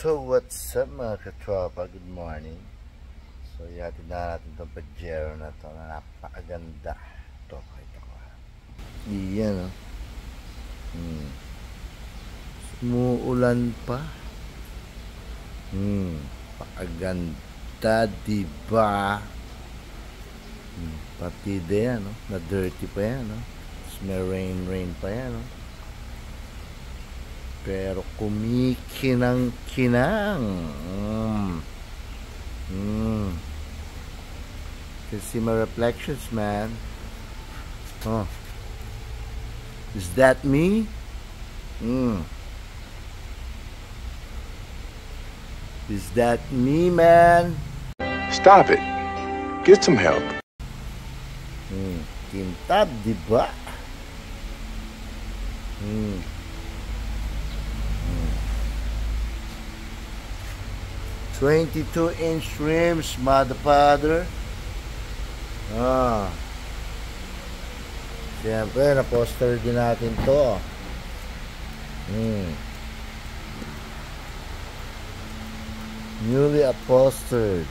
So what's up mga katropa, good morning. So ihatid na natin itong Pajero na to na napakaganda. Ito, pakita ko. Iyan o. Umuulan pa. Pakaganda, diba? Pati din, no? Na dirty pa yan, no? May rain pa yan, no? Pero kumikinang-kinang. Can see my reflections, man. Oh. Is that me? Is that me, man? Stop it. Get some help. Kintab, diba? 22-inch rims, mother father. Siyempre, na-poster din natin to. Newly upholstered.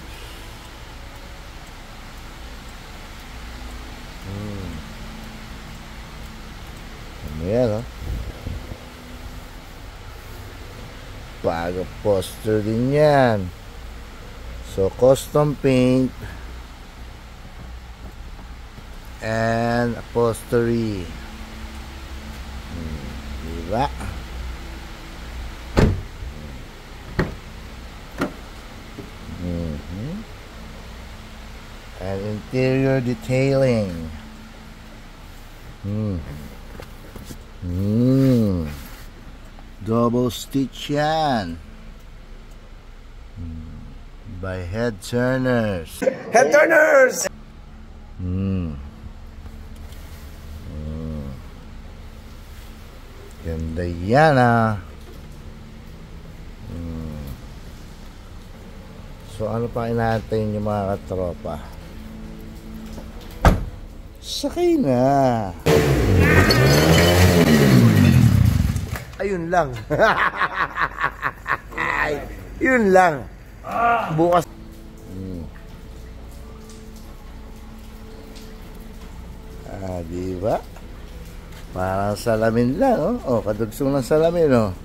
Ano yan, oh? Pag-poster din yan. So, custom paint and upholstery. Diba? And interior detailing. Double stitch yan. By Head Turners. Head Turners! Ganda yan, ah. So ano pa inaantay niyo mga katropa? Sakay na. Ayun lang. Yun lang. Bukas. Diba? Parang salamin lang, oh. Kadugsong ng salamin, oh.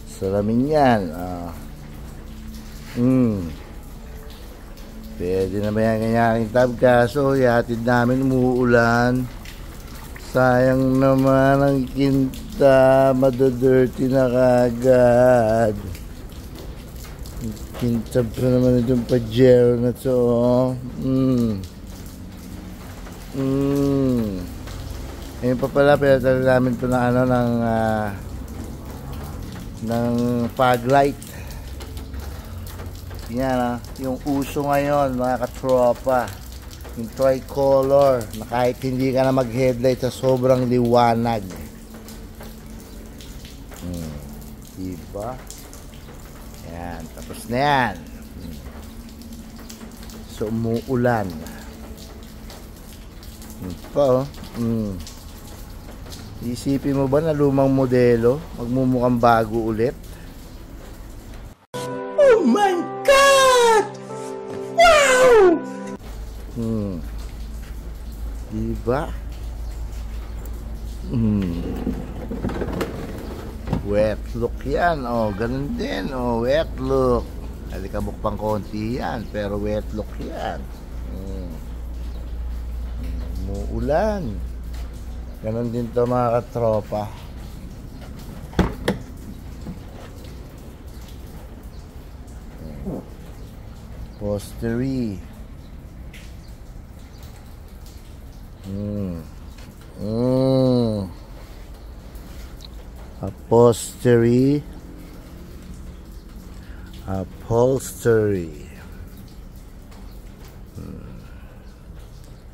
Salamin yan, Pwede na ba yan ganyaking tab? Kaso, ihatid namin, umuulan. Sayang naman ang kinta, madadirty na kagad. Kintab ko naman itong Pajero na to. Ayun pa pala, pinatala namin ito ng ano, ng fog light. Yan, yung uso ngayon mga katropa, yung tricolor, na kahit hindi ka na mag-headlight sa sobrang liwanag. Diba? Yan, tapos na yan. So, umuulan. Pa, Isipin mo ba na lumang modelo magmumukhang bago ulit? Oh my God! Wow! Diba? Wet look yan. Oh, ganun din. Oh, wet look. Alikabok pang konti yan, pero wet look yan. Umuulan. Ganon din to mga katropa. Upholstery. Upholstery.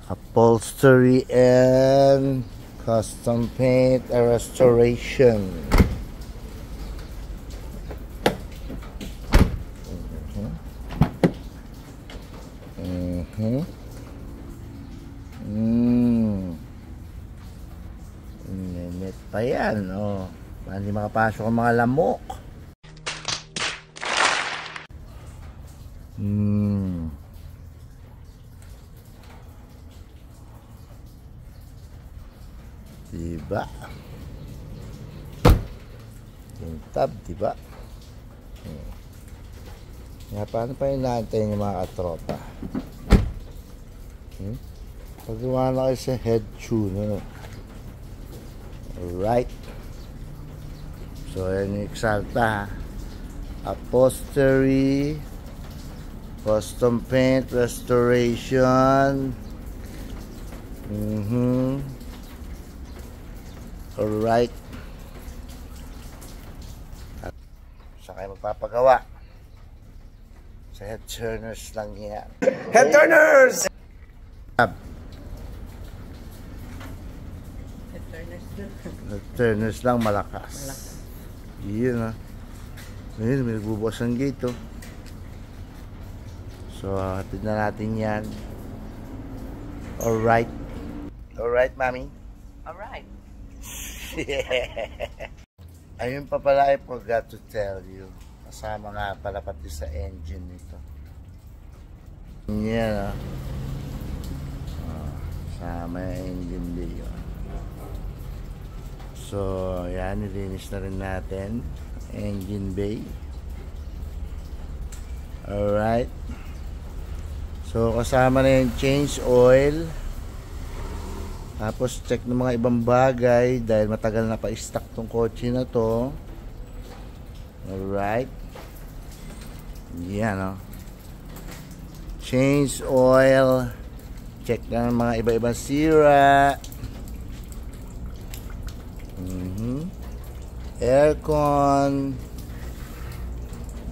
Upholstery and custom paint and restoration. Init pa yan, oh. Hindi makapasok ang mga lamok. Diba? Yung tab, diba? Nga, paano pa inaantay yung mga katropa? Pagawa na kayo sa head tuner. Alright. So, yan yung Exalta. Upholstery, custom paint, restoration. Alright. Saan kayo magpapagawa? Sa head turners lang yan. Head turners! Head turners lang, malakas. Yun, ha. Ngayon, may nagbubukas ng gate, oh. So, hatid na natin yan. Alright. Alright, mami? Alright. Ayun pa pala, I forgot to tell you. Kasama nga pala pati sa engine nito. Yan, kasama yung engine bay, oh. So, yan, nilinis na rin natin engine bay. Alright. So, kasama na yung change oil. Tapos, check ng mga ibang bagay dahil matagal na pa-stock tong kotse na to. Alright. Yan, oh. Change oil. Check na ng mga iba-ibang sira. Aircon.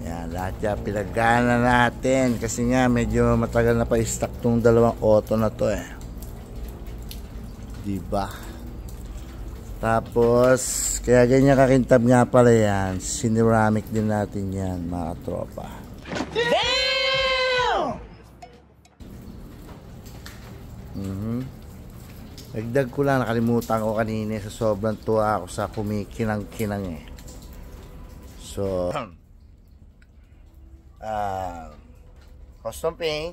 Yan, lahat yan pinagana natin kasi nga medyo matagal na pa-stock tong dalawang auto na to, eh. Diba? Tapos, kaya ganyan kakintab nga pala yan. Sineramic din natin yan, mga tropa. Nagdag ko lang, nakalimutan ko kanina sa sobrang tuwa ako sa kumikinang-kinang, eh. So, custom paint,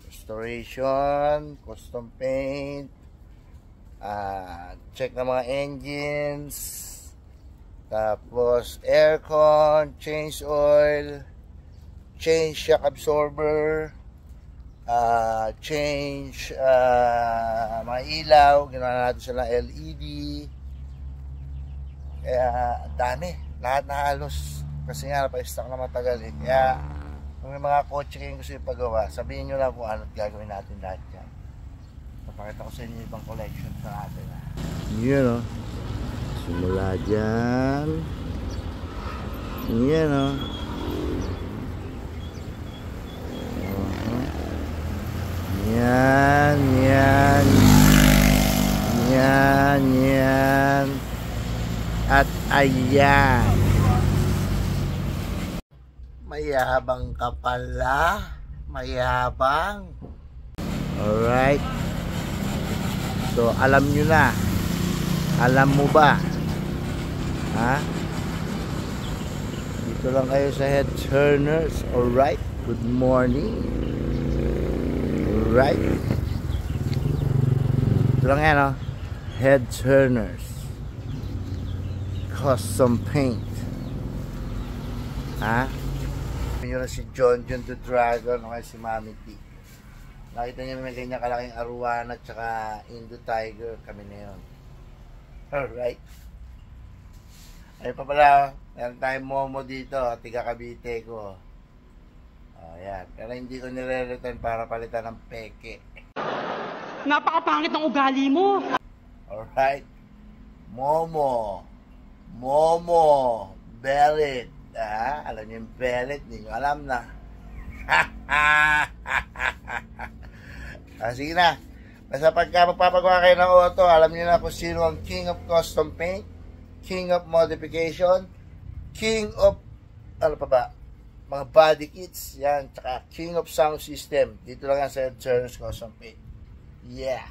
restoration, custom paint, check ng mga engines, tapos aircon, change oil, change shock absorber, change mga ilaw, ginawa natin sila LED. Kaya dami, lahat na halos kasi nga napa-stock na matagal, eh. Kaya kung may mga kotse kayong gusto ipagawa, sabihin nyo lang kung ano't gagawin natin lahat yan. Papakita ko sa inyo ibang collection sa natin, ha. Yun, oh. Simula dyan. Yan, oh. Yan, yan. Yan, yan. At ayan. Mayabang ka pala. Mayabang. Alright. So, alam nyo na. Alam mo ba? Ha? Dito lang kayo sa head turners. Alright. Good morning. Alright. Ito lang yan, oh. Head turners. Custom paint. Ha? Yun na si John the Dragon o kaya si Mami T. Nakita niyo may ganyan kalaking Arowana at saka Indo Tiger. Kami na yun. Alright. Ayun pa pala, meron tayong Momo dito, tiga Cavite ko. Ayan. Pero hindi ko nire-return para palitan ng peke. Napakapangit ng ugali mo! Alright. Momo. Momo. Bellet. Alam niyo yung bellet, hindi nyo alam na. Sige na. Basta pagka magpapagawa kayo ng auto, alam niyo na kung sino ang king of custom paint, king of modification, king of, ano pa ba, mga body kits, yan, tsaka king of sound system. Dito lang yan sa Head Turners Custom Paint. Yeah.